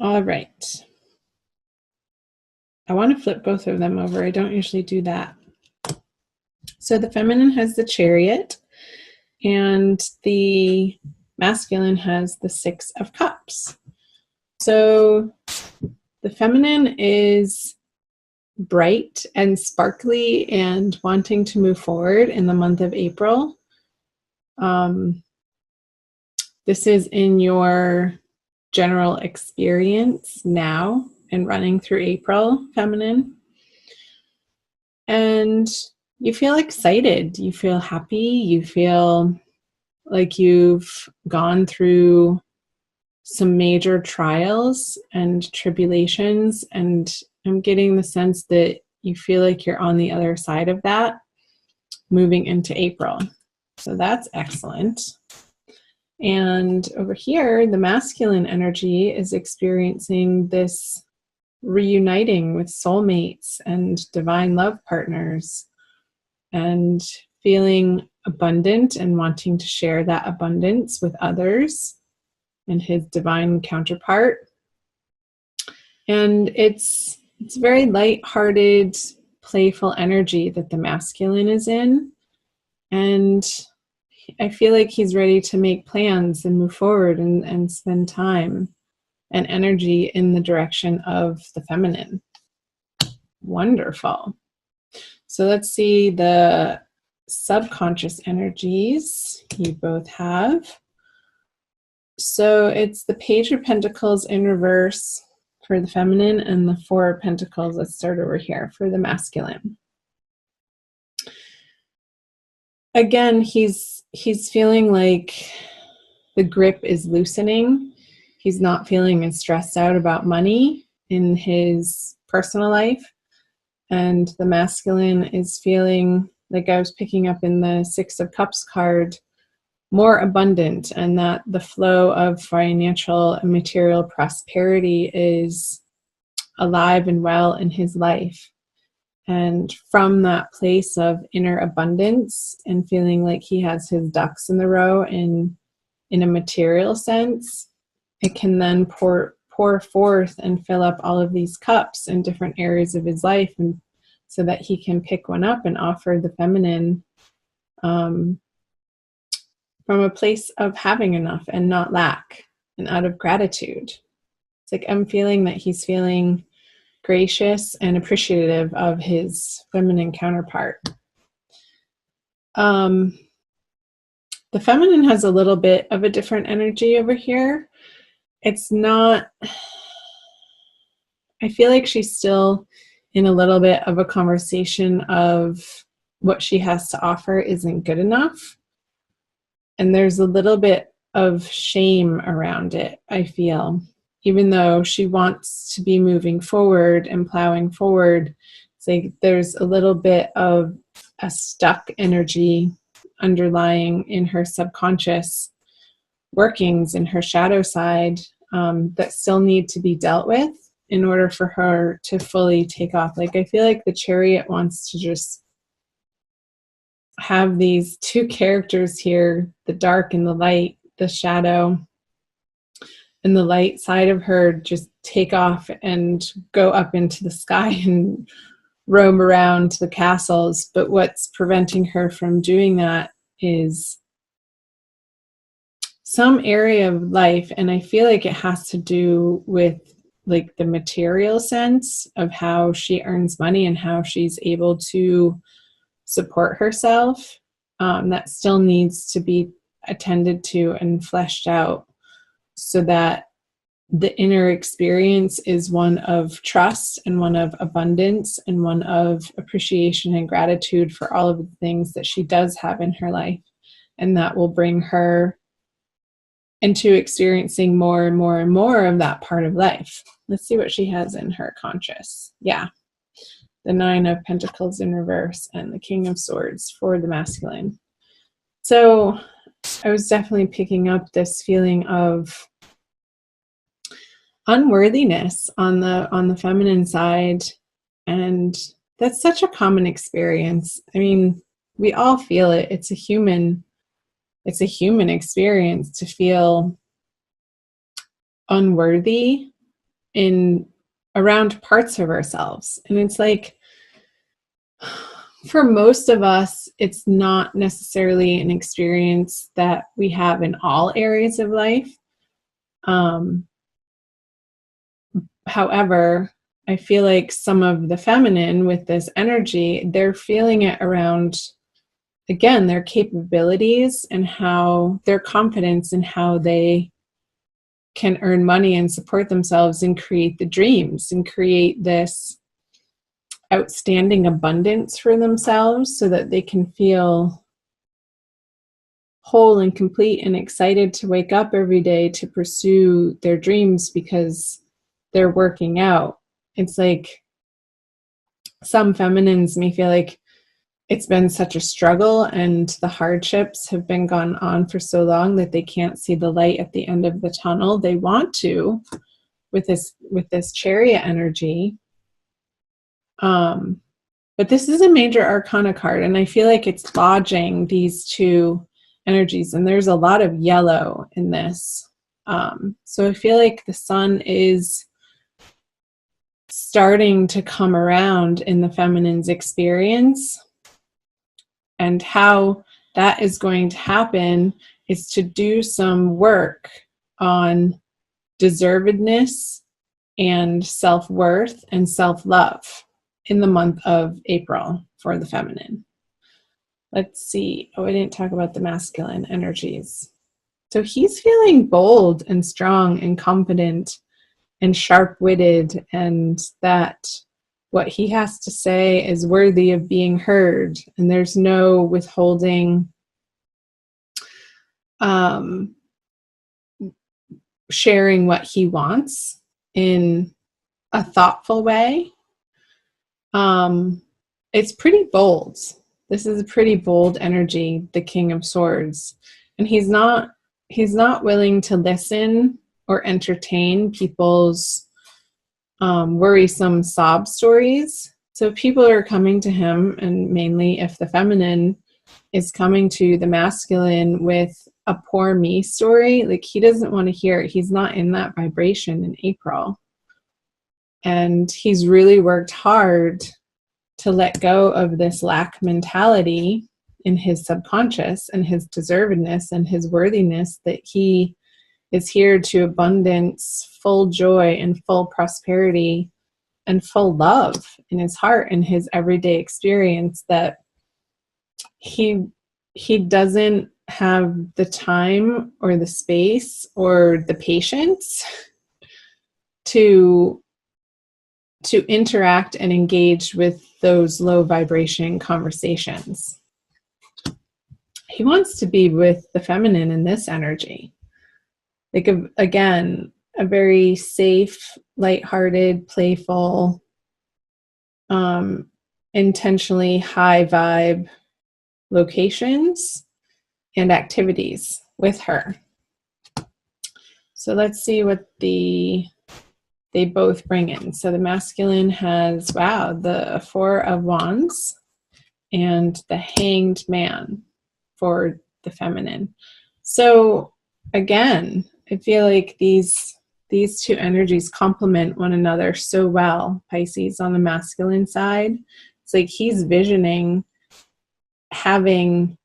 All right. I want to flip both of them over. I don't usually do that. So the feminine has the Chariot, and the masculine has the Six of Cups. So the feminine is bright and sparkly and wanting to move forward in the month of April. This is in your general experience now and running through April, feminine. And you feel excited, you feel happy, you feel like you've gone through some major trials and tribulations, and I'm getting the sense that you feel like you're on the other side of that moving into April. So that's excellent. And over here, the masculine energy is experiencing this reuniting with soulmates and divine love partners and feeling abundant and wanting to share that abundance with others and his divine counterpart. And it's very light-hearted, playful energy that the masculine is in. And I feel like he's ready to make plans and move forward and spend time and energy in the direction of the feminine. Wonderful. So let's see the subconscious energies you both have. So it's the Page of Pentacles in reverse for the feminine and the Four of Pentacles. Let's start over here for the masculine. Again, he's feeling like the grip is loosening. He's not feeling as stressed out about money in his personal life. And the masculine is feeling, like I was picking up in the Six of Cups card, more abundant, and that the flow of financial and material prosperity is alive and well in his life. And from that place of inner abundance and feeling like he has his ducks in the row in a material sense, it can then pour forth and fill up all of these cups in different areas of his life, and so that he can pick one up and offer the feminine from a place of having enough and not lack and out of gratitude. It's like I'm feeling that he's feeling gracious and appreciative of his feminine counterpart. The feminine has a little bit of a different energy over here. It's not, I feel like she's still in a little bit of a conversation of what she has to offer isn't good enough. And there's a little bit of shame around it, I feel. Even though she wants to be moving forward and plowing forward, it's like there's a little bit of a stuck energy underlying in her subconscious workings, in her shadow side, that still need to be dealt with in order for her to fully take off. Like I feel like the Chariot wants to just have these two characters here, the dark and the light, the shadow and the light side of her, just take off and go up into the sky and roam around the castles. But what's preventing her from doing that is some area of life, and I feel like it has to do with like the material sense of how she earns money and how she's able to support herself, that still needs to be attended to and fleshed out, so that the inner experience is one of trust and one of abundance and one of appreciation and gratitude for all of the things that she does have in her life. And that will bring her into experiencing more and more and more of that part of life. Let's see what she has in her conscious. Yeah. The Nine of Pentacles in reverse and the King of Swords for the masculine. So I was definitely picking up this feeling of unworthiness on the feminine side, and that's such a common experience. I mean, we all feel it. It's a human experience to feel unworthy in around parts of ourselves. And it's like, for most of us, it's not necessarily an experience that we have in all areas of life. However, I feel like some of the feminine with this energy, they're feeling it around, again, their capabilities and how their confidence and how they can earn money and support themselves and create the dreams and create this outstanding abundance for themselves so that they can feel whole and complete and excited to wake up every day to pursue their dreams because they're working out. It's like some feminines may feel like it's been such a struggle and the hardships have been gone on for so long that they can't see the light at the end of the tunnel. They want to with this chariot energy. But this is a major arcana card, and I feel like it's lodging these two energies, and there's a lot of yellow in this. So I feel like the sun is starting to come around in the feminine's experience, and how that is going to happen is to do some work on deservedness and self-worth and self-love in the month of April for the feminine. Let's see. Oh, I didn't talk about the masculine energies. So he's feeling bold and strong and confident and sharp-witted, and that what he has to say is worthy of being heard, and there's no withholding, sharing what he wants in a thoughtful way. It's pretty bold. This is a pretty bold energy, the King of Swords, and he's not willing to listen or entertain people's worrisome sob stories. So if people are coming to him, and mainly if the feminine is coming to the masculine with a poor me story, like, he doesn't want to hear it. He's not in that vibration in April. And he's really worked hard to let go of this lack mentality in his subconscious and his deservedness and his worthiness, that he is here to abundance, full joy and full prosperity and full love in his heart and his everyday experience, that he doesn't have the time or the space or the patience to interact and engage with those low vibration conversations. He wants to be with the feminine in this energy. Like, again, a very safe, lighthearted, playful, intentionally high vibe locations and activities with her. So let's see what they both bring in. So the masculine has, wow, the Four of Wands and the Hanged Man for the feminine. So again, I feel like these two energies complement one another so well. Pisces on the masculine side, it's like he's visioning having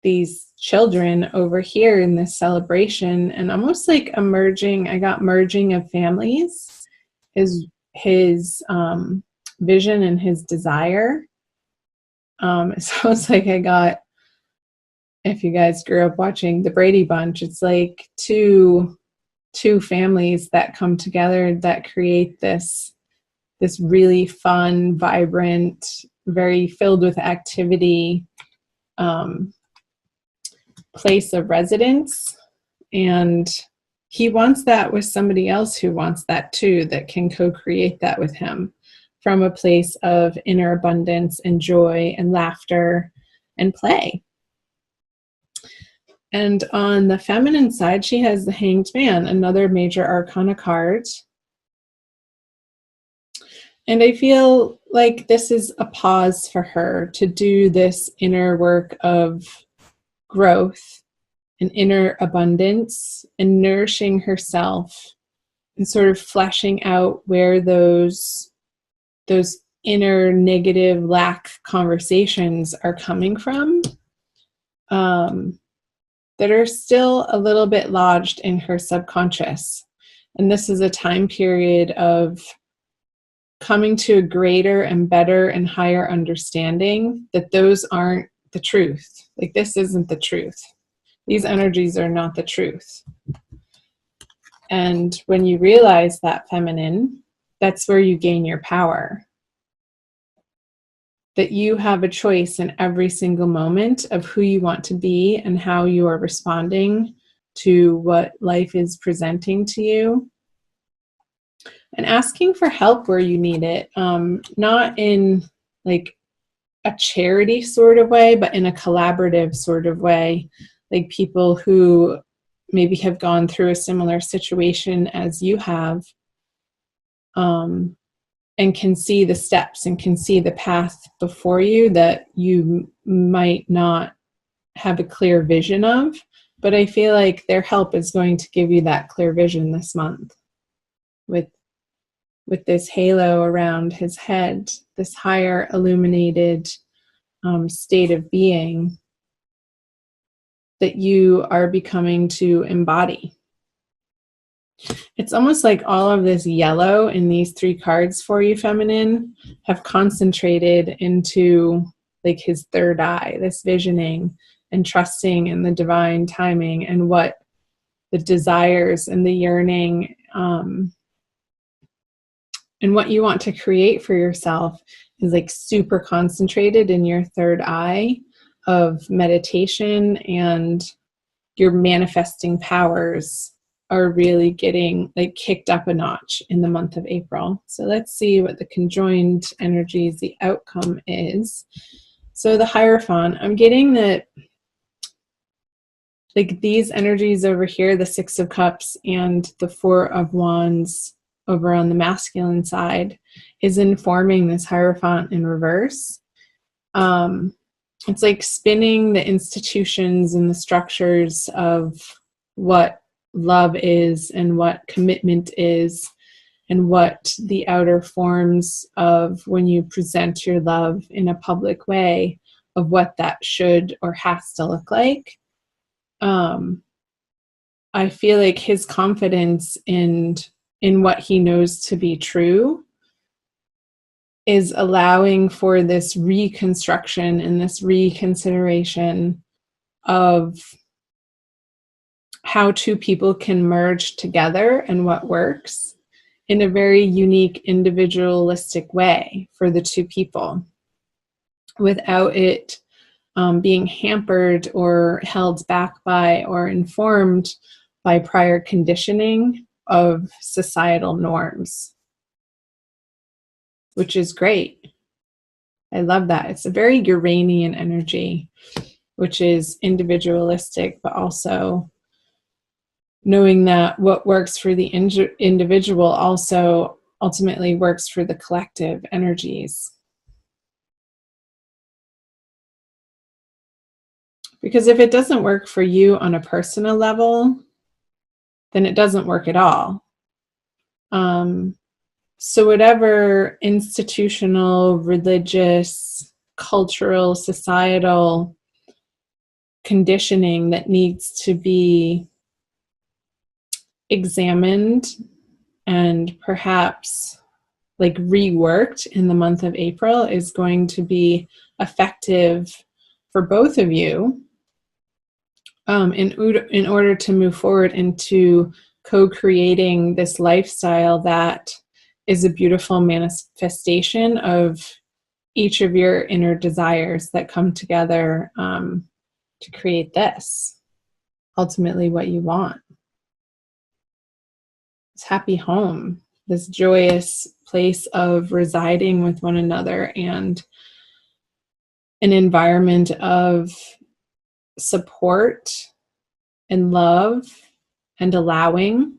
these children over here in this celebration, and almost like a merging, I got merging of families is his vision and his desire. So it's like I got, if you guys grew up watching the Brady Bunch, it's like two families that come together that create this really fun, vibrant, very filled with activity place of residence. And he wants that with somebody else who wants that too, that can co-create that with him from a place of inner abundance and joy and laughter and play. And on the feminine side, she has the Hanged Man, another major arcana card. And I feel like this is a pause for her to do this inner work of growth and inner abundance and nourishing herself and sort of fleshing out where those inner negative lack conversations are coming from, that are still a little bit lodged in her subconscious. And this is a time period of coming to a greater and better and higher understanding that those aren't the truth. Like, this isn't the truth. These energies are not the truth. And when you realize that, feminine, that's where you gain your power. That you have a choice in every single moment of who you want to be and how you are responding to what life is presenting to you. And asking for help where you need it, not in like a charity sort of way, but in a collaborative sort of way, like people who maybe have gone through a similar situation as you have, and can see the steps and can see the path before you that you might not have a clear vision of. But I feel like their help is going to give you that clear vision this month with this halo around his head, this higher illuminated state of being that you are becoming to embody. It's almost like all of this yellow in these 3 cards for you, feminine, have concentrated into like his third eye, this visioning and trusting in the divine timing and what the desires and the yearning and what you want to create for yourself is like super concentrated in your third eye of meditation, and your manifesting powers are really getting like kicked up a notch in the month of April. So let's see what the conjoined energies, the outcome is. So the Hierophant, I'm getting that like these energies over here, the 6 of Cups and the 4 of Wands over on the masculine side, is informing this Hierophant in reverse. It's like spinning the institutions and the structures of what love is and what commitment is and what the outer forms of when you present your love in a public way of what that should or has to look like. I feel like his confidence in what he knows to be true is allowing for this reconstruction and this reconsideration of how 2 people can merge together and what works in a very unique, individualistic way for the 2 people without it being hampered or held back by or informed by prior conditioning of societal norms, which is great. I love that. It's a very Uranian energy, which is individualistic, but also knowing that what works for the individual also ultimately works for the collective energies. Because if it doesn't work for you on a personal level, then it doesn't work at all. So whatever institutional, religious, cultural, societal conditioning that needs to be examined and perhaps like reworked in the month of April is going to be effective for both of you in order to move forward into co-creating this lifestyle that is a beautiful manifestation of each of your inner desires that come together to create this, ultimately what you want. This happy home, this joyous place of residing with one another and an environment of support and love and allowing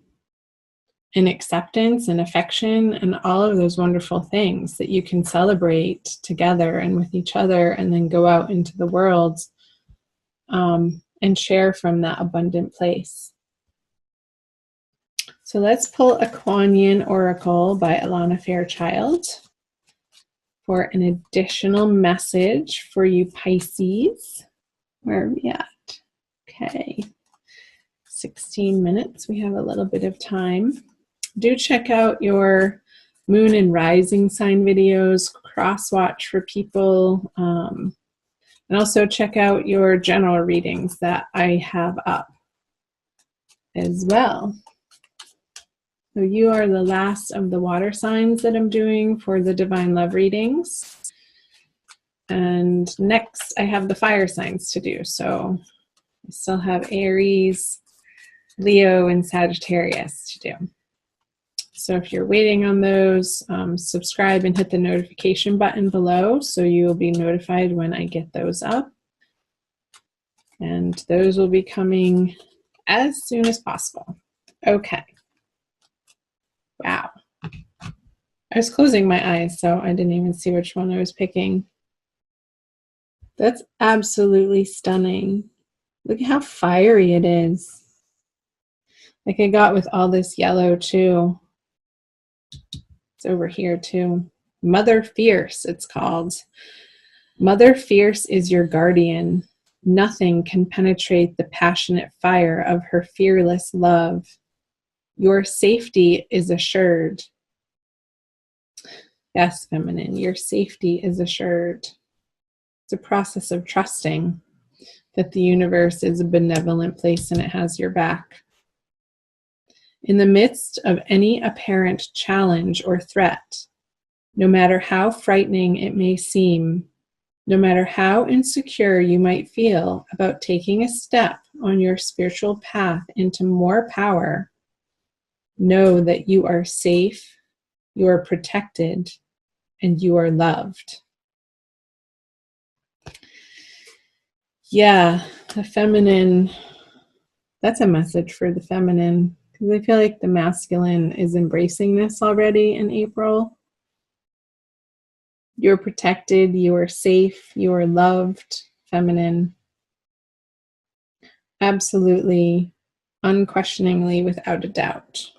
and acceptance and affection and all of those wonderful things that you can celebrate together and with each other, and then go out into the world and share from that abundant place. So let's pull a Kuan Yin Oracle by Alana Fairchild for an additional message for you Pisces. Where are we at? Okay, 16 minutes. We have a little bit of time. Do check out your moon and rising sign videos, cross watch for people, and also check out your general readings that I have up as well. So you are the last of the water signs that I'm doing for the divine love readings. And next I have the fire signs to do. So I still have Aries, Leo, and Sagittarius to do. So if you're waiting on those, subscribe and hit the notification button below so you'll be notified when I get those up. And those will be coming as soon as possible. Okay. Wow. I was closing my eyes, so I didn't even see which one I was picking. That's absolutely stunning. Look at how fiery it is. Like I got with all this yellow too. It's over here too. Mother Fierce, it's called. Mother Fierce is your guardian. Nothing can penetrate the passionate fire of her fearless love. Your safety is assured. Yes, feminine, your safety is assured. It's a process of trusting that the universe is a benevolent place and it has your back. In the midst of any apparent challenge or threat, no matter how frightening it may seem, no matter how insecure you might feel about taking a step on your spiritual path into more power, know that you are safe, you are protected, and you are loved. Yeah, the feminine, that's a message for the feminine. Because I feel like the masculine is embracing this already in April. You're protected, you are safe, you are loved, feminine. Absolutely, unquestioningly, without a doubt.